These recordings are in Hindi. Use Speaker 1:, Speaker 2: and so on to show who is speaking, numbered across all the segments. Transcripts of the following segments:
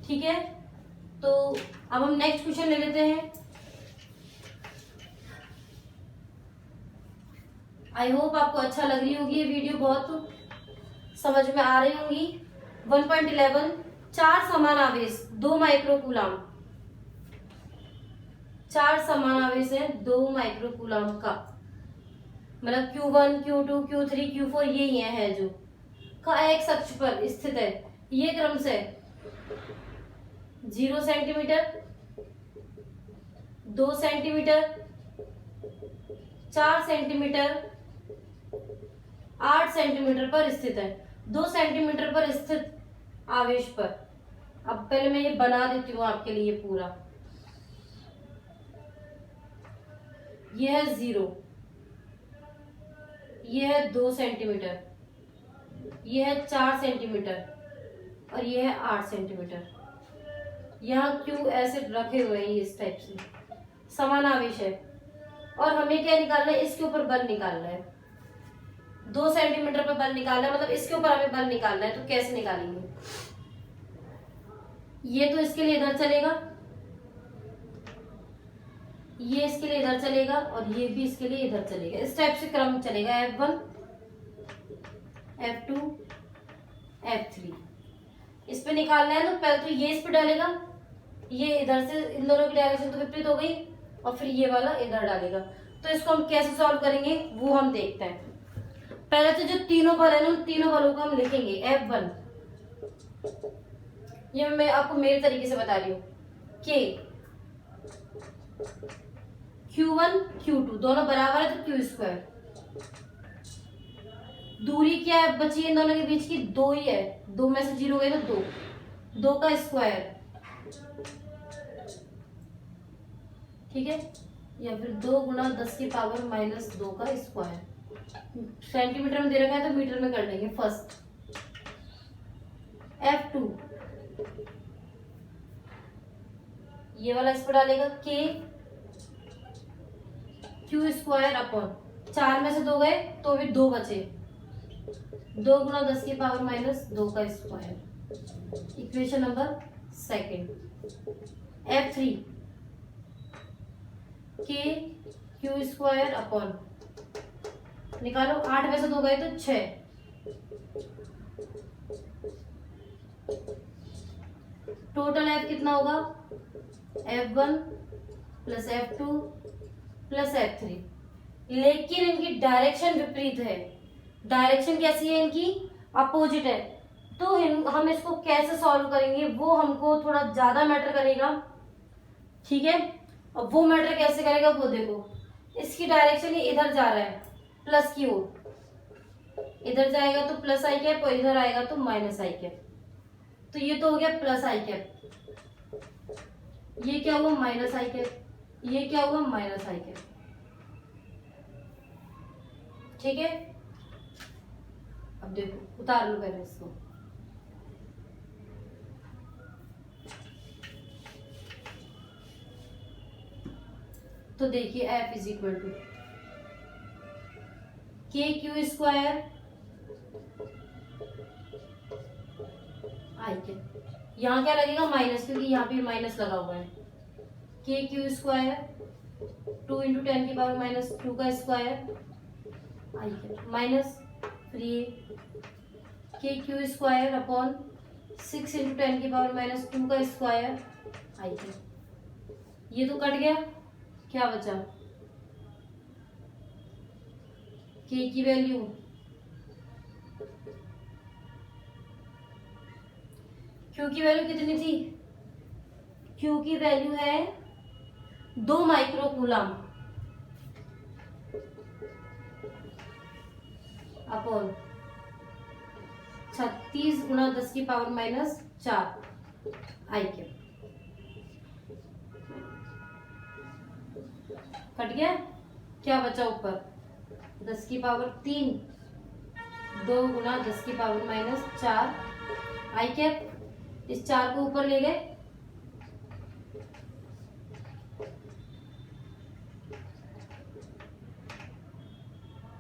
Speaker 1: ठीक है, तो अब हम नेक्स्ट क्वेश्चन ले लेते हैं। आई होप आपको अच्छा लग रही होगी ये वीडियो, बहुत समझ में आ रही होंगी। 1.11 चार समान आवेश 2 माइक्रोकूलम, चार समान आवेश है 2 माइक्रोकूलम का, मतलब Q1 Q2 Q3 Q4 ये है जो का एक्स अक्ष पर स्थित है। ये क्रम से 0 सेंटीमीटर, 2 सेंटीमीटर, 4 सेंटीमीटर, 8 सेंटीमीटर पर स्थित है। 2 सेंटीमीटर पर स्थित आवेश पर, अब पहले मैं ये बना देती हूँ आपके लिए पूरा। ये है 0, ये है 2 सेंटीमीटर, ये है 4 सेंटीमीटर और ये है 8 सेंटीमीटर। यहाँ क्यों ऐसे रखे हुए हैं इस टाइप से, समान आवेश है। और हमें क्या निकालना है, इसके ऊपर बल निकालना है। 2 सेंटीमीटर पर बल निकालना है, मतलब इसके ऊपर हमें बल निकालना है। तो कैसे निकालेंगे, ये तो इसके लिए इधर चलेगा, ये इसके लिए इधर चलेगा और ये भी इसके लिए इधर चलेगा। इस टाइप से क्रम चलेगा, F1 F2 F3। इस पे निकालना है तो पहले तो ये इस पे डालेगा, ये इधर से, इन दोनों की डायरेक्शन तो विपरीत हो गई, और फिर ये वाला इधर डालेगा। तो इसको हम कैसे सॉल्व करेंगे वो हम देखते हैं। पहले तो जो तीनों बल है ना, उन तीनों बलों को हम लिखेंगे। F1, ये मैं आपको मेरे तरीके से बता रही हूँ, K Q1 Q2 दोनों बराबर है तो Q²। दूरी क्या है बची इन दोनों के बीच की, 2 ही है, 2 में से 0 गए तो 2 का स्क्वायर, ठीक है, या फिर 2 गुणा 10 की पावर -2 का स्क्वायर। सेंटीमीटर में दे रखा है तो मीटर में कर लेंगे फर्स्ट। F2 ये वाला इस पर डालेगा, K Q² अपॉन 4 में से 2 गए तो भी 2 बचे, 2 गुणा 10 की पावर -2 का square. Equation number second. F3 K Q² upon, निकालो, 8 में से 2 गए तो 6, टोटल F कितना होगा, F1 plus F2 plus F3। लेकिन इनकी डायरेक्शन विपरीत है। डायरेक्शन कैसी है इनकी, अपोजिट है। तो हम इसको कैसे सॉल्व करेंगे वो हमको थोड़ा ज्यादा मैटर करेगा, ठीक है। अब वो मैटर कैसे करेगा वो देखो, इसकी डायरेक्शन ही इधर जा रहा है, प्लस की ओर, इधर जाएगा तो प्लस आई कैप और इधर आएगा तो माइनस आई कैप। तो ये तो हो गया प्लस आई कैप, ये क्या हुआ माइनस आई कैप, ये क्या हुआ माइनस आई कैप, ठीक है। अब देखो, उतार लो पहले इसको। तो देखिए F is equal to KQ² I cap, यहाँ क्या लगेगा माइनस, क्योंकि यहाँ पे माइनस लगा हुआ है। KQ² 2 × 10 की पावर -2 का स्क्वायर आई कैप माइनस, फिर ये KQ² अपॉन 6 × 10 की पावर -2 का स्क्वायर आई कैप। ये तो कट गया, क्या बचा, K की वैल्यू Q की वैल्यू कितनी थी, Q की वैल्यू है 2 माइक्रोकूलम अपॉन 36 गुणा 10 की पावर -4 आई कैप। कट गया, क्या बचा ऊपर, 10 की पावर 3, 2 गुणा 10 की पावर -4 आई कैप। इस 4 को ऊपर ले गए,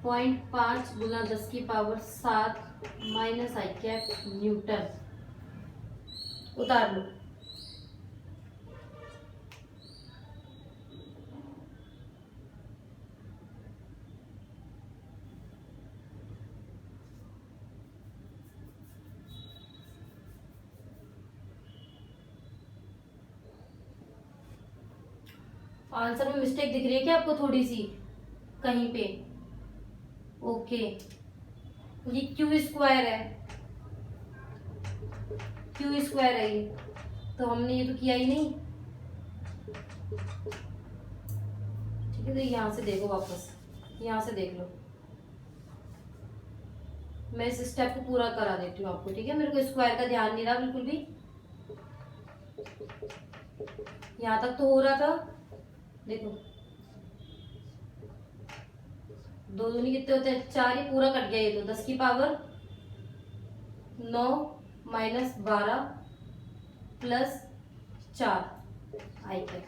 Speaker 1: पॉइंट 5 गुना 10 की पावर 7 माइनस आई कैप न्यूटन। उतार लो, आंसर में मिस्टेक दिख रही है क्या आपको थोड़ी सी कहीं पे? ओके, ये क्यू स्क्वायर है, क्यू स्क्वायर है ये, तो हमने ये तो किया ही नहीं। ठीक है, तो यहाँ से देखो, वापस यहाँ से देख लो, मैं इस स्टेप को पूरा करा देती हूँ आपको। ठीक है, मेरे को स्क्वायर का ध्यान नहीं रहा बिल्कुल भी, यहाँ तक तो हो रहा था। देखो, 2 दूनी कितने होते हैं? 4, ही पूरा कट गया ये तो। 10 की पावर 9 माइनस 12 प्लस 4 आई है,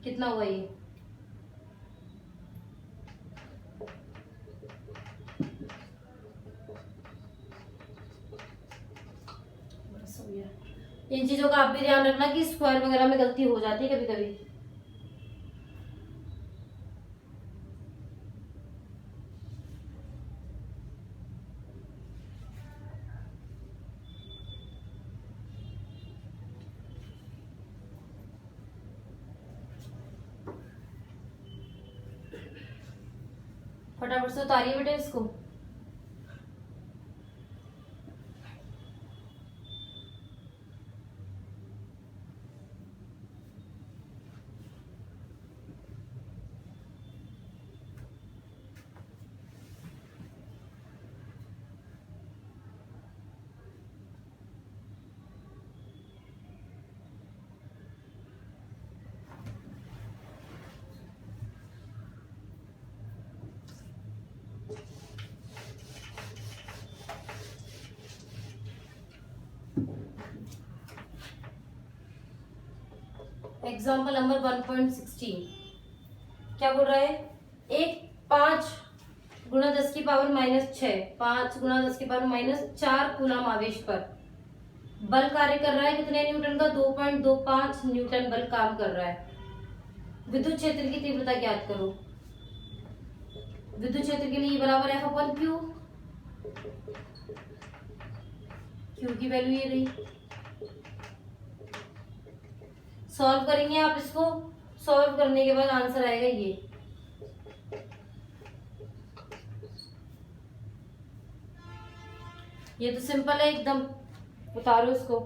Speaker 1: कितना हुआ ये? बस हो गया। इन चीजों का आप भी ध्यान रखना कि स्क्वायर वगैरह में गलती हो जाती है कभी कभी। फटाफट से उतारिए बेटे इसको। एग्जाम्पल नंबर 1.16 क्या बोल रहा है? एक 5 गुणा 10 की पावर -6, 5 गुणा 10 की पावर -4 कूलम आवेश पर बल कार्य कर रहा है कितने न्यूटन का? 2.25 न्यूटन बल काम कर रहा है। विद्युत क्षेत्र की तीव्रता ज्ञात करो। विद्युत क्षेत्र के लिए बराबर F अपन क्यू, क्यू की वैल्यू ये रही। सॉल्व करेंगे आप इसको, सॉल्व करने के बाद आंसर आएगा ये तो सिंपल है एकदम, उतारो इसको।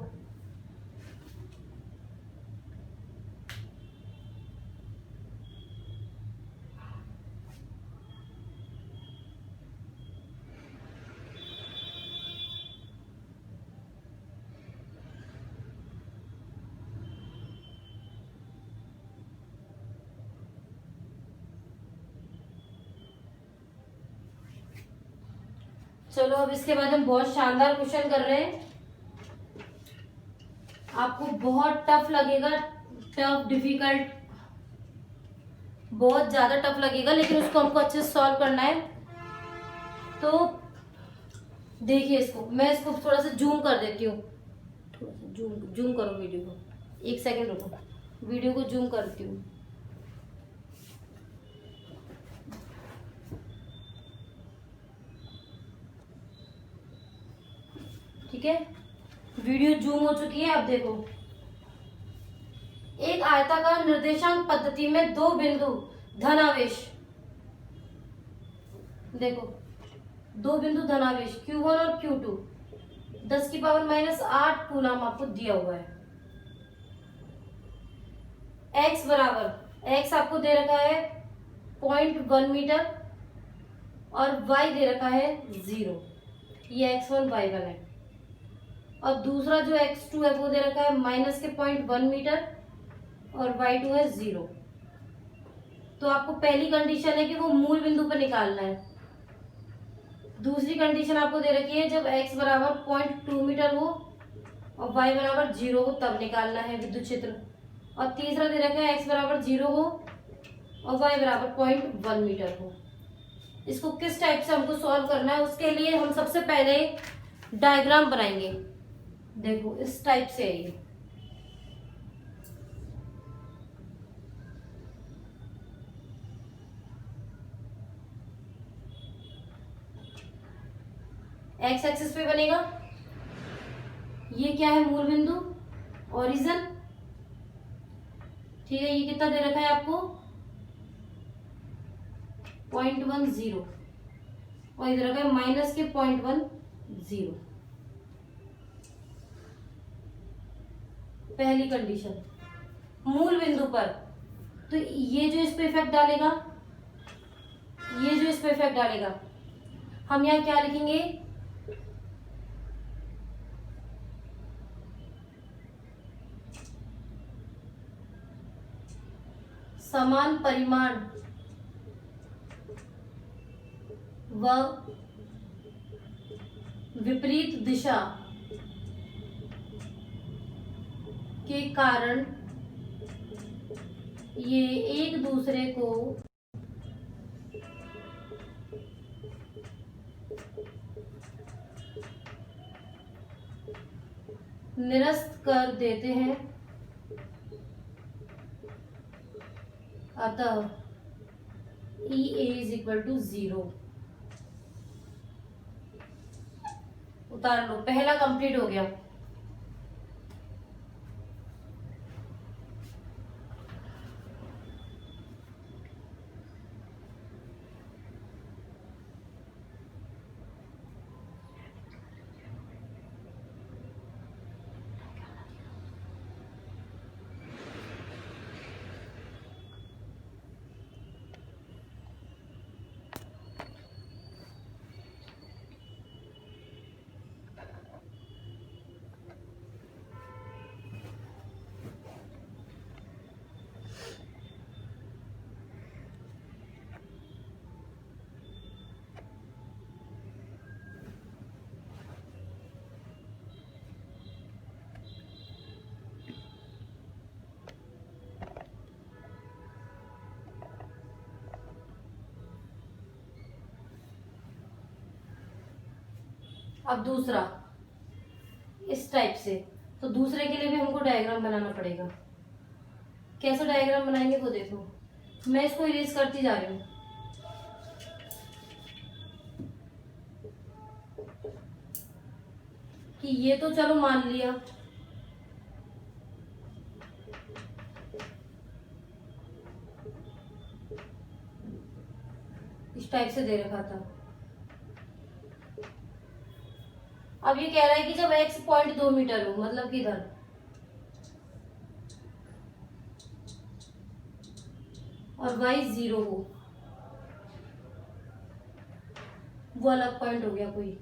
Speaker 1: चलो अब इसके बाद हम बहुत शानदार क्वेश्चन कर रहे हैं। आपको बहुत टफ लगेगा, टफ डिफिकल्ट, बहुत ज्यादा टफ लगेगा, लेकिन उसको हमको अच्छे से सॉल्व करना है। तो देखिए इसको, मैं इसको थोड़ा सा जूम कर देती हूँ, थोड़ा सा जूम करो वीडियो को, 1 सेकंड रुको, वीडियो को जूम करती हूँ। ठीक है, वीडियो जूम हो चुकी है। अब देखो, एक आयताकार निर्देशांक पद्धति में 2 बिंदु धनावेश, देखो 2 बिंदु धनावेश Q1 और Q2 10 की पावर -8 कूलम आपको दिया हुआ है। x बराबर, x आपको दे रखा है 0.1 मीटर और y दे रखा है 0, ये x1 y1 है। और दूसरा जो x2 है वो दे रखा है -0.1 मीटर और y2 है 0। तो आपको पहली कंडीशन है कि वो मूल बिंदु पर निकालना है। दूसरी कंडीशन आपको दे रखी है जब x बराबर 0.2 मीटर हो और y बराबर 0 हो तब निकालना है विद्युत क्षेत्र। और तीसरा दे रखा है x बराबर 0 हो और y बराबर 0.1 मीटर हो। इसको किस टाइप से हमको सॉल्व करना है, उसके लिए हम सबसे पहले डायग्राम बनाएंगे। देखो इस टाइप से है ये, एक्स एक्सिस पे बनेगा। ये क्या है? मूल बिंदु, ओरिजिन। ठीक है, ये कितना दे रखा है आपको 0.10 और इधर रखा है माइनस के 0.10। पहली कंडीशन मूल बिंदु पर, तो ये जो इस पे इफेक्ट डालेगा, ये जो इस पे इफेक्ट डालेगा, हम यहाँ क्या लिखेंगे, समान परिमाण व विपरीत दिशा के कारण ये एक दूसरे को निरस्त कर देते हैं, अतः EA = 0। उतार लो, पहला कंप्लीट हो गया। अब दूसरा इस टाइप से, तो दूसरे के लिए भी हमको डायग्राम बनाना पड़ेगा। कैसे डायग्राम बनाएंगे वो देखो, मैं इसको इरेज करती जा रही हूँ। कि ये तो चलो मान लिया, इस टाइप से दे रखा था। अब ये कह रहा है कि जब x 0.2 मीटर हो, मतलब कि इधर, और y 0 हो, वो अलग पॉइंट हो गया कोई,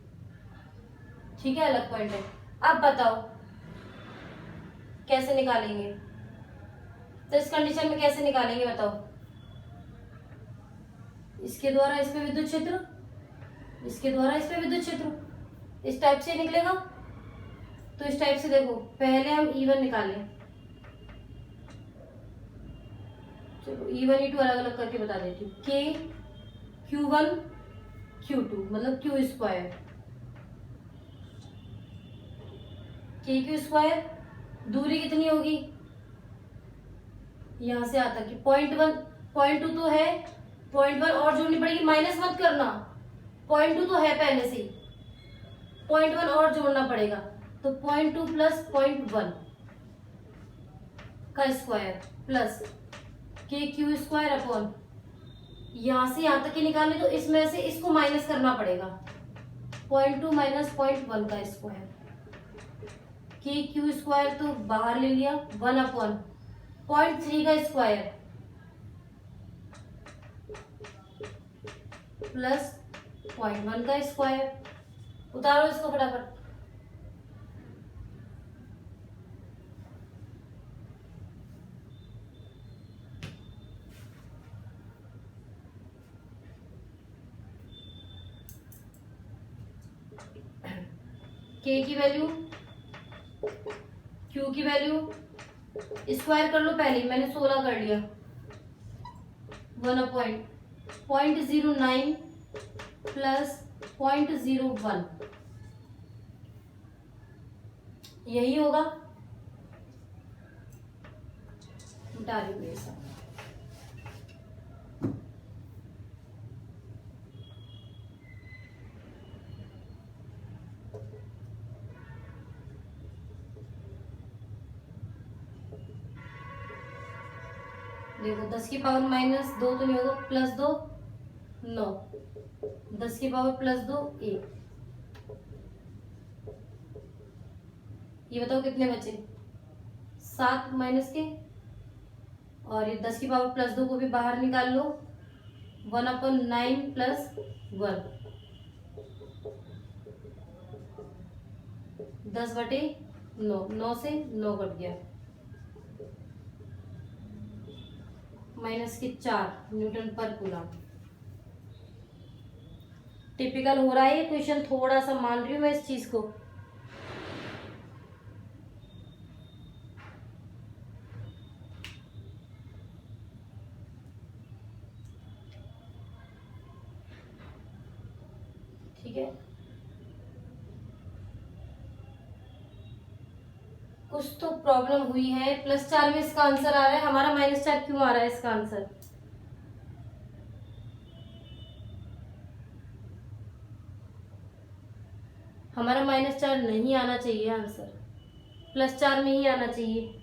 Speaker 1: ठीक है, अलग पॉइंट है। अब बताओ कैसे निकालेंगे, तो इस कंडीशन में कैसे निकालेंगे बताओ। इसके द्वारा इस पे विद्युत क्षेत्र, इसके द्वारा इस पे विद्युत क्षेत्र, इस टाइप से निकलेगा। तो इस टाइप से देखो, पहले हम E1 निकालें, चलो E1 E2 अलग अलग करके बता देती हूँ। K Q1 Q2 मतलब Q², KQ², दूरी कितनी होगी यहां से आता कि 0.1 0.2 तो है, 0.1 और जोड़नी पड़ेगी, माइनस मत करना, 0.2 तो है पहले से ही, 0.1 और जोड़ना पड़ेगा, तो 0.2 प्लस 0.1 का स्क्वायर प्लस KQ² अपॉन, यहां से यहां तक की निकाले तो इसमें से इसको माइनस करना पड़ेगा, 0.2 माइनस 0.1 का स्क्वायर, KQ² तो बाहर ले लिया, 1 अपॉन 0.3 का स्क्वायर प्लस 0.1 का स्क्वायर। उतारो इसको फटाफट। K की वैल्यू, Q की वैल्यू स्क्वायर कर लो, पहले मैंने 16 कर लिया, 1/0.09 प्लस 0.01, यही होगा। मिटा रही हूँ ये सब। देखो 10 की पावर माइनस 2 तो नहीं होगा, प्लस 2 9, 10 की पावर प्लस 2 1। ये बताओ कितने बचे? 7 माइनस के, और ये 10 की पावर प्लस 2 को भी बाहर निकाल लो, 1/9 प्लस 1, 10/9, 9 से 9 कट गया, -4 न्यूटन पर कूलम। टिपिकल हो रहा है ये क्वेश्चन, थोड़ा सा मान रही हूँ मैं इस चीज को। ठीक है, कुछ तो प्रॉब्लम हुई है। +4 में इसका आंसर आ रहा है, हमारा -4 क्यों आ रहा है इसका आंसर? हमारा -4 नहीं आना चाहिए आंसर, +4 में ही आना चाहिए।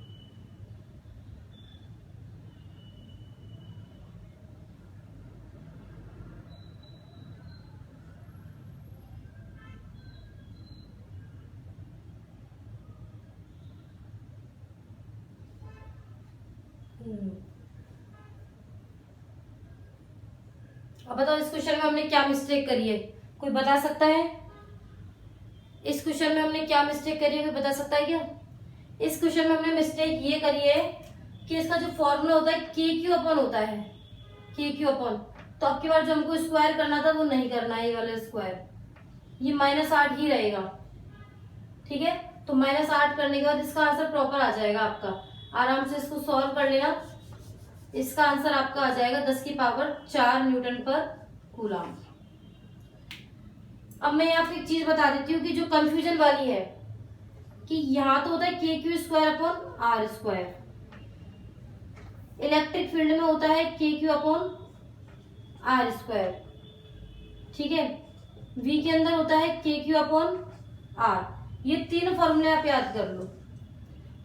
Speaker 1: अब बताओ इस क्वेश्चन में हमने क्या मिस्टेक करी है, कोई बता सकता है? इस क्वेश्चन में हमने क्या मिस्टेक करी है, कोई बता सकता है क्या? इस क्वेश्चन में हमने मिस्टेक ये करी है कि इसका जो फॉर्मूला होता है KQ/, होता है KQ/। तो अब की बार जो हमको स्क्वायर करना था वो नहीं करना है, ये वाला स्क्वायर, ये -8 ही रहेगा। ठीक है, तो -8 करने के बाद इसका आंसर प्रॉपर आ जाएगा आपका। आराम से इसको सॉल्व कर लेना, इसका आंसर आपका आ जाएगा 10 की पावर 4 न्यूटन पर कूलम। अब मैं आपको एक चीज बता देती हूँ कि जो कंफ्यूजन वाली है कि यहाँ तो होता है KQ²/R², इलेक्ट्रिक फील्ड में होता है KQ/R²। ठीक है, V के अंदर होता है KQ/R। ये तीन फॉर्मूले आप याद कर लो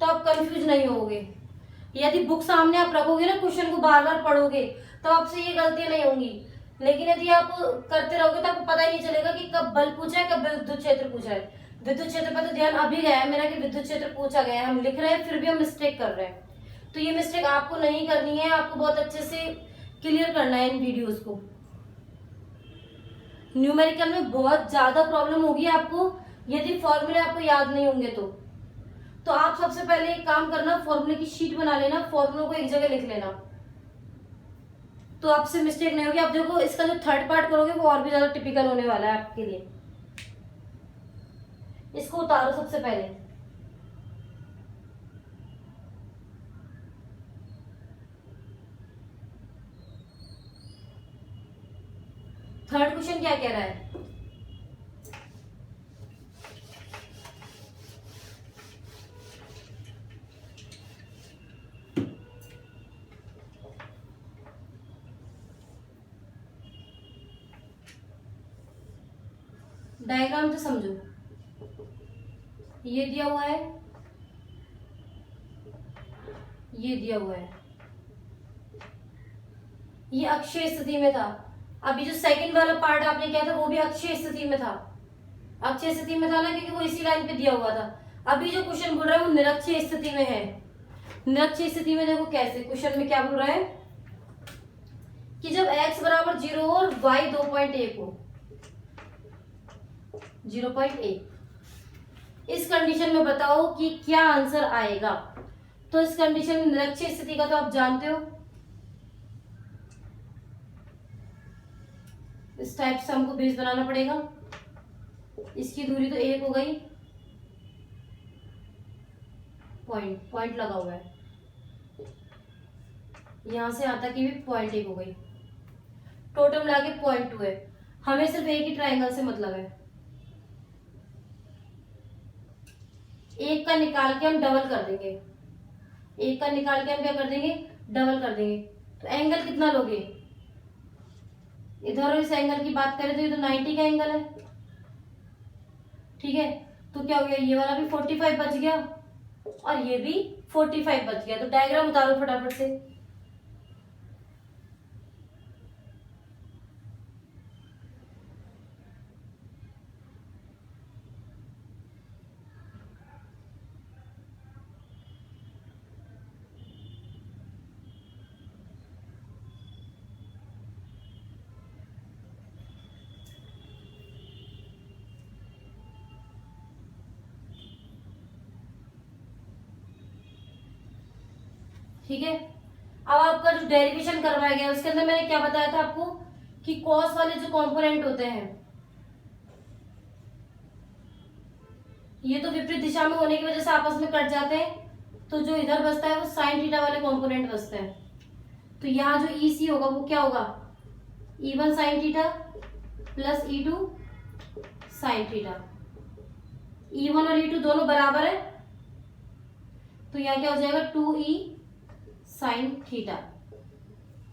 Speaker 1: तो आप कंफ्यूज नहीं होगे। यदि बुक सामने आप रखोगे ना, क्वेश्चन को बार बार पढ़ोगे, तो आपसे ये गलतियां नहीं होंगी। लेकिन यदि आप करते रहोगे तो आपको पता ही नहीं चलेगा कि कब बल पूछा है, कब विद्युत क्षेत्र पूछा है। विद्युत क्षेत्र पर तो ध्यान अभी गया है मेरा कि विद्युत क्षेत्र पूछा गया है, हम लिख रहे हैं फिर भी हम मिस्टेक कर रहे हैं। तो ये मिस्टेक आपको नहीं करनी है, आपको बहुत अच्छे से क्लियर करना है इन वीडियोस को। न्यूमेरिकल में बहुत ज्यादा प्रॉब्लम होगी आपको यदि फॉर्मूले आपको याद नहीं होंगे तो आप सबसे पहले एक काम करना, फॉर्मूले की शीट बना लेना, फॉर्मूलों को एक जगह लिख लेना, तो आपसे मिस्टेक नहीं होगी। आप देखो इसका जो थर्ड पार्ट करोगे वो और भी ज्यादा टिपिकल होने वाला है आपके लिए। इसको उतारो सबसे पहले। थर्ड क्वेश्चन क्या कह रहा है? डायग्राम तो समझो, ये दिया हुआ है, ये दिया हुआ है, ये अक्षीय स्थिति में था। अभी जो सेकंड वाला पार्ट आपने किया था वो भी अक्षीय स्थिति में था, अक्षीय स्थिति में था ना, क्योंकि वो इसी लाइन पे दिया हुआ था। अभी जो क्वेश्चन बोल रहा है वो निरक्षीय स्थिति में है। निरक्षीय स्थिति में देखो कैसे, क्वेश्चन में क्या बोल रहा है कि जब x बराबर 0 और y 2.1 हो, 0.1, इस कंडीशन में बताओ कि क्या आंसर आएगा। तो इस कंडीशन में निरक्षीय स्थिति का तो आप जानते हो, इस टाइप से हमको बेस बनाना पड़ेगा। इसकी दूरी तो 1 हो गई, पॉइंट लगा हुआ है, यहां से यहां तक की भी 0.1 हो गई, टोटल मिला के 0.2 है। हमें सिर्फ एक ही ट्राइंगल से मतलब है, एक का निकाल के हम डबल कर देंगे, एक का निकाल के हम क्या कर देंगे, डबल कर देंगे। तो एंगल कितना लोगे, इधर इस एंगल की बात करें तो ये तो 90 का एंगल है। ठीक है, तो क्या हो गया, ये वाला भी 45 बच गया और ये भी 45 बच गया। तो डायग्राम उतारो फटाफट से। ठीक है। अब आपका जो डेरिवेशन करवाया गया उसके अंदर मैंने क्या बताया था आपको कि कॉस वाले जो कंपोनेंट होते हैं ये तो विपरीत दिशा में होने की वजह से आपस में कट जाते हैं, तो जो इधर बचता है वो साइन थीटा वाले कंपोनेंट बचते हैं। तो यहाँ जो ई सी होगा वो क्या होगा, E1 sine theta plus E2 sine theta. E1 और E2 दोनों बराबर है, तो यहाँ क्या हो जाएगा 2E साइन थीटा।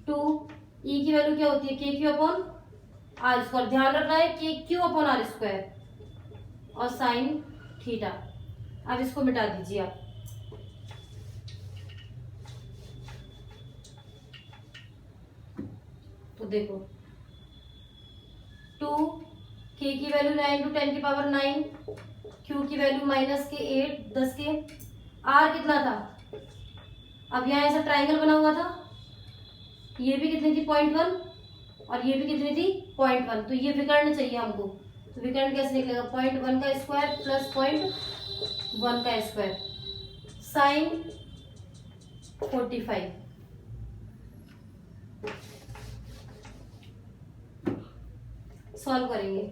Speaker 1: 2E की वैल्यू क्या होती है K Q upon R square, ध्यान रखना है K Q upon R square और साइन थीटा। अब इसको मिटा दीजिए आप। तो देखो 2 के की वैल्यू 9 × 10 की पावर 9, क्यू की वैल्यू माइनस के 8 10 के, आर कितना था, अब यहाँ ऐसा ट्राइंगल बना हुआ था, ये भी कितनी थी 0.1 और ये भी कितनी थी 0.1, तो ये विकर्ण चाहिए हमको। तो विकर्ण कैसे निकलेगा 0.1 का स्क्वायर प्लस 0.1 का स्क्वायर साइन 45। सॉल्व करेंगे,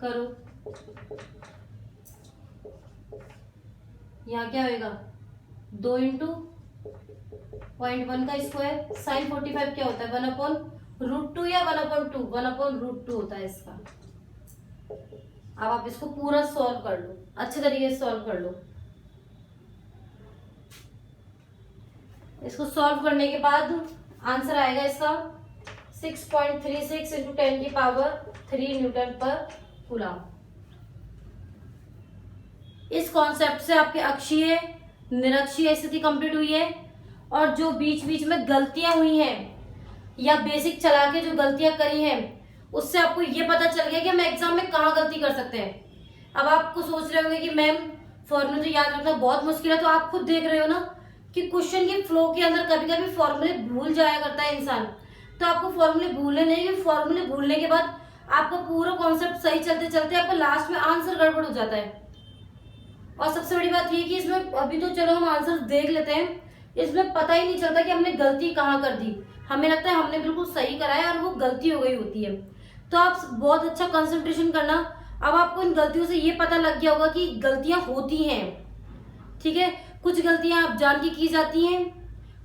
Speaker 1: करो। यहाँ क्या होएगा 2 × 0.1 का स्क्वायर साइन 45 क्या होता है 1/√2 या 1/2, 1/√2 होता है इसका। अब आप इसको पूरा सॉल्व कर लो, अच्छे तरीके से सॉल्व कर लो। इसको सॉल्व करने के बाद आंसर आएगा इसका 6.36 × 10 की पावर 3 न्यूटन पर कूलम। इस कॉन्सेप्ट से आपके अक्षीय निरक्षीय स्थिति कंप्लीट हुई है, और जो बीच बीच में गलतियां हुई हैं या बेसिक चला के जो गलतियां करी हैं उससे आपको ये पता चल गया कि हम एग्जाम में कहाँ गलती कर सकते हैं। अब आपको सोच रहे होंगे कि मैम फॉर्मूले तो याद रखना बहुत मुश्किल है, तो आप खुद देख रहे हो ना कि क्वेश्चन के फ्लो के अंदर कभी कभी फॉर्मूले भूल जाया करता है इंसान। तो आपको फॉर्मूले भूलने नहीं, कि फॉर्मूले भूलने के बाद आपका पूरा कॉन्सेप्ट सही चलते चलते आपका लास्ट में आंसर गड़बड़ हो जाता है। और सबसे बड़ी बात ये कि इसमें अभी तो चलो हम आंसर देख लेते हैं, इसमें पता ही नहीं चलता कि हमने गलती कहाँ कर दी, हमें लगता है हमने बिल्कुल सही करा है और वो गलती हो गई होती है। तो आप बहुत अच्छा कंसंट्रेशन करना। अब आपको इन गलतियों से ये पता लग गया होगा कि गलतियां होती हैं, ठीक है। कुछ गलतियां आप जान के की जाती हैं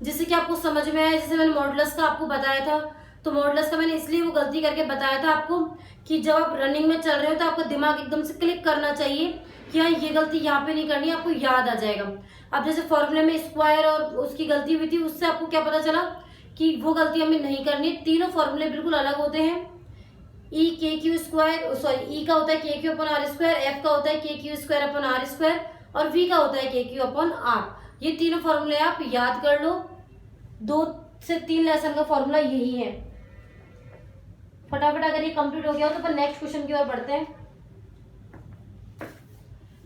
Speaker 1: जिससे कि आपको समझ में आया, जैसे मैंने मॉडुलस का आपको बताया था, तो मॉडुलस का मैंने इसलिए वो गलती करके बताया था आपको कि जब आप रनिंग में चल रहे हो तो आपका दिमाग एकदम से क्लिक करना चाहिए कि हाँ ये गलती यहाँ पे नहीं करनी, आपको याद आ जाएगा। अब जैसे फॉर्मूले में स्क्वायर और उसकी गलती हुई थी, उससे आपको क्या पता चला कि वो गलती हमें नहीं करनी। तीनों फॉर्मूले बिल्कुल अलग होते हैं। ई के क्यू स्क्वायर, सॉरी ई का होता है K Q upon R square, F का होता है K Q square upon R square और वी का होता है के क्यू अपॉन आर। ये तीनों फॉर्मूले आप याद कर लो, 2 से 3 लेसन का फॉर्मूला यही है। फटाफट अगर ये कंप्लीट हो गया हो तो अपन नेक्स्ट क्वेश्चन की ओर बढ़ते हैं।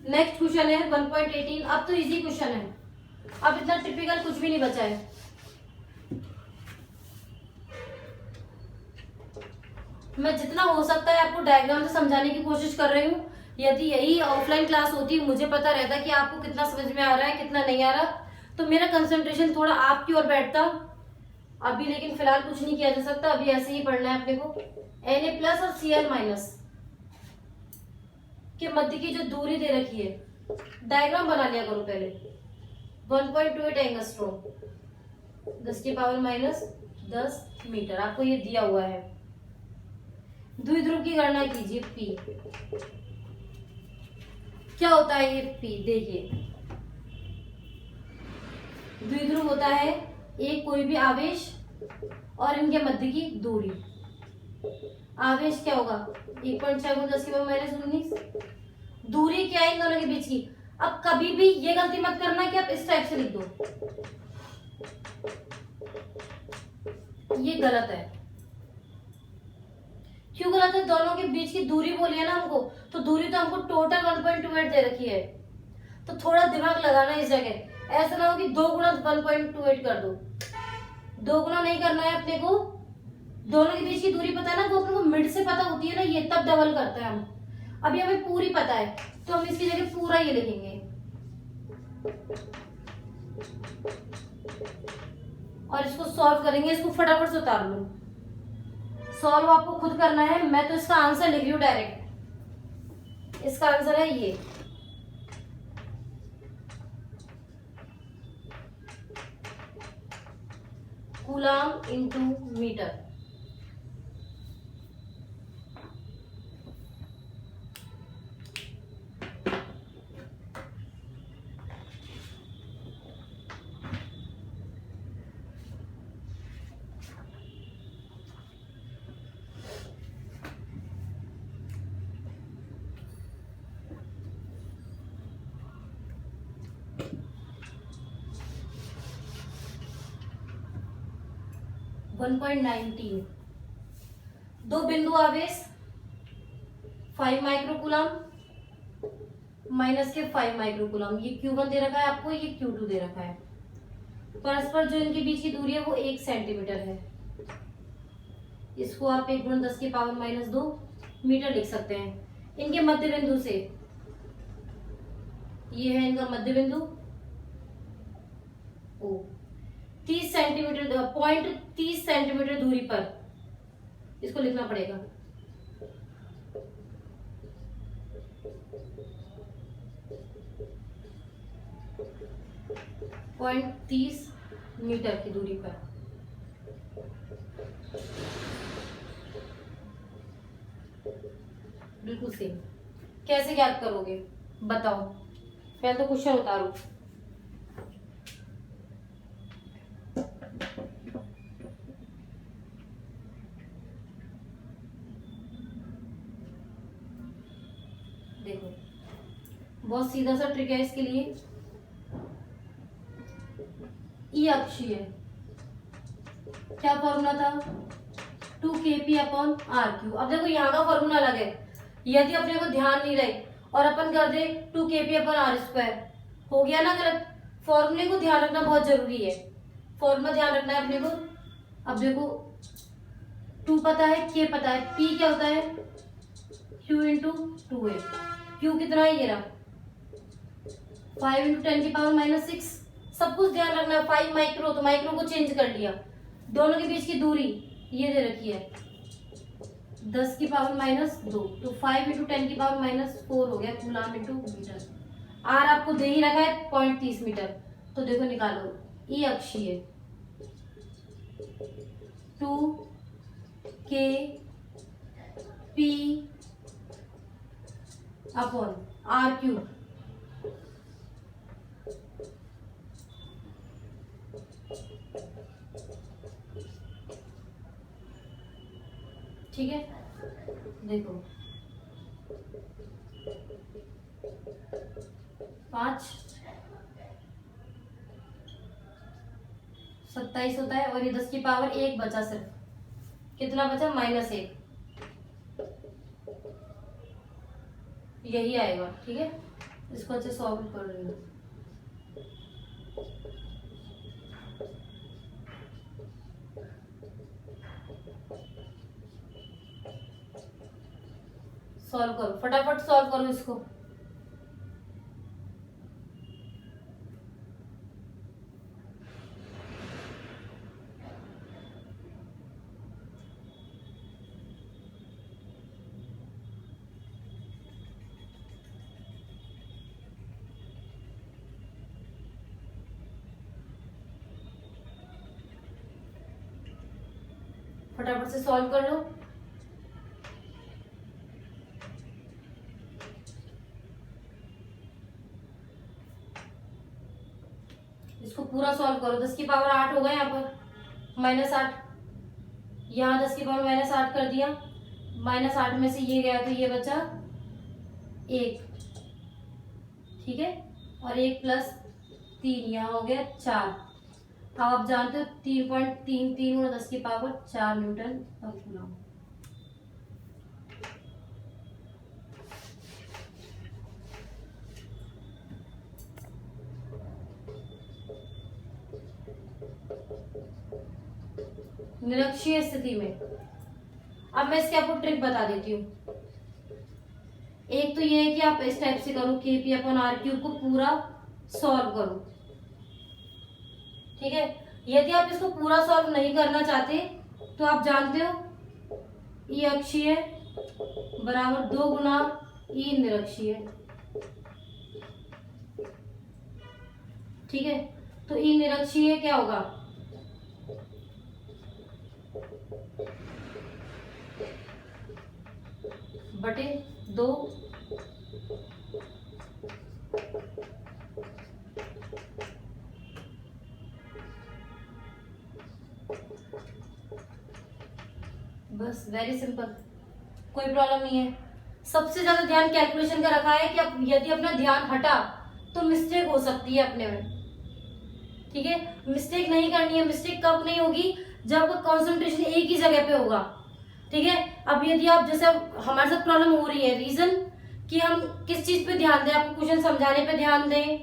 Speaker 1: नेक्स्ट क्वेश्चन है 1.18। अब तो इजी क्वेश्चन है, अब इतना टिपिकल कुछ भी नहीं बचा है। मैं जितना हो सकता है आपको डायग्राम से समझाने की कोशिश कर रही हूँ। यदि यही ऑफलाइन क्लास होती, मुझे पता रहता कि आपको कितना समझ में आ रहा है कितना नहीं आ रहा, तो मेरा कंसंट्रेशन थोड़ा आपकी ओर बैठता अभी। लेकिन फिलहाल कुछ नहीं किया जा सकता, अभी ऐसे ही पढ़ना है अपने को। Na+ और Cl- के मध्य की जो दूरी दे रखी है, डायग्राम बना लिया करो पहले। 1.28 एंगस्ट्रॉम 10⁻⁻10 मीटर आपको ये दिया हुआ है। द्विध्रुव की गणना कीजिए P। क्या होता है ये P? देखिए द्विध्रुव होता है एक कोई भी आवेश और इनके मध्य की दूरी। आवेश क्या होगा 1.6 × 10⁻⁻19। दूरी क्या है इन दोनों के बीच की। अब कभी भी ये गलती मत करना कि आप इस टाइप से लिख दो, ये गलत है। क्यों गलत है? दोनों के बीच की दूरी बोली है ना हमको, तो दूरी तो हमको टोटल 1.28 दे रखी है, तो थोड़ा दिमाग लगाना इस जगह। ऐसा ना हो कि 2 × 1.28 कर दो, 2 गुना नहीं करना है अपने को। दोनों के बीच की दूरी पता है ना, वो अपने को मिड से पता होती है ना, ये तब डबल करता है हम। अभी हमें पूरी पता है तो हम इसकी जगह पूरा ये लिखेंगे। और इसको सॉल्व करेंगे। इसको फटाफट से उतार लो। सॉल्व आपको खुद करना है, मैं तो इसका आंसर लिख रही हूँ डायरेक्ट। इसका आंसर है ये। Coulomb into metre. वन 1.19। दो बिंदु आवेश 5 माइक्रोकूलम माइनस के 5 माइक्रोकूलम। ये Q1 दे रखा है आपको, ये Q2 दे रखा है। परस्पर जो इनके बीच की दूरी है वो 1 सेंटीमीटर है। इसको आप 1 × 10⁻² मीटर लिख सकते हैं। इनके मध्य बिंदु से, ये है इनका मध्य बिंदु ओ, 30 सेंटीमीटर, 0.30 सेंटीमीटर दूरी पर इसको लिखना पड़ेगा। 0.30 मीटर की दूरी पर। बिल्कुल सेम। कैसे ज्ञात करोगे बताओ? पहले तो क्वेश्चन उतारो। देखो बहुत सीधा सा ट्रिक है इसके लिए। ई अक्षीय, क्या फॉर्मूला था? 2kp/r³। अब देखो यहाँ का फॉर्मूला अलग है। यदि अपने को ध्यान नहीं रहे और अपन कर दे 2kp/r², हो गया ना गलत। फॉर्मूले को ध्यान रखना बहुत जरूरी है। फॉर्मूला ध्यान रखना है अपने को। अब देखो 2 पता है, k पता है, p क्या होता है? q × 2a। q कितना है? ये रहा 5 × 10⁻⁻6। सब कुछ ध्यान रखना है। 5 माइक्रो, तो माइक्रो को चेंज कर लिया। दोनों के बीच की दूरी ये दे रखी है 10⁻⁻2, तो 5 × 10⁻⁻4 हो गया कूलम इंटू मीटर। आर आपको दे ही रखा है 0.30 मीटर, तो देखो निकालो। ई अक्षीय 2kp/r³। ठीक है, देखो 5 27 होता है, और ये 10⁻1 बचा। सिर्फ कितना बचा? -1। यही आएगा। ठीक है, इसको अच्छे सॉल्व कर लेना। सॉल्व करो, फटाफट सॉल्व करो इसको। फटाफट से सॉल्व कर लो। इसको पूरा सॉल्व करो। 10⁻8 होगा यहाँ पर, -8। यहाँ 10⁻−8 कर दिया, -8 में से ये गया तो ये बचा 1। ठीक है, और 1 + 3 यहाँ हो गया 4। अब आप जानते हो 3.33 × 10⁻4 न्यूटन पर कूलम। निरक्षीय स्थिति में अब मैं इसके आपको ट्रिक बता देती हूँ। एक तो ये है कि आप इस टाइप से करो, kp/r³ को पूरा सॉल्व करो। ठीक है। यदि आप इसको पूरा सॉल्व नहीं करना चाहते तो आप जानते हो ई अक्षीय बराबर 2 गुना ई निरक्षीय। ठीक है, तो ई निरक्षीय क्या होगा, बटे 2। बस वेरी सिंपल, कोई प्रॉब्लम नहीं है। सबसे ज्यादा ध्यान कैलकुलेशन का रखा है कि अब यदि अपना ध्यान हटा तो मिस्टेक हो सकती है अपने में। ठीक है, मिस्टेक नहीं करनी है। मिस्टेक कब नहीं होगी, जब कंसंट्रेशन एक ही जगह पे होगा। ठीक है, अब यदि आप जैसे हमारे साथ प्रॉब्लम हो रही है, रीजन कि हम किस चीज पे ध्यान दें, आपको क्वेश्चन समझाने पे ध्यान दें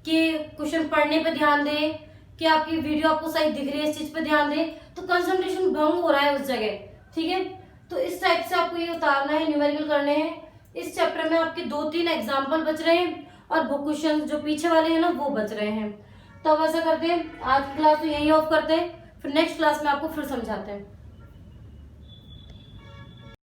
Speaker 1: कि क्वेश्चन पढ़ने पे ध्यान दें कि आपकी वीडियो आपको सही दिख रही है, इस चीज पे ध्यान दें, तो कंसंट्रेशन भंग हो रहा है उस जगह। ठीक है, तो इस टाइप से आपको ये उतारना है, न्यूमेरिकल करने हैं। इस चैप्टर में आपके 2-3 एग्जाम्पल बच रहे हैं और बुक क्वेश्चन जो पीछे वाले हैं ना वो बच रहे हैं। तो अब ऐसा करते हैं, आज की क्लास तो यही ऑफ करते हैं, फिर नेक्स्ट क्लास में आपको फिर समझाते हैं।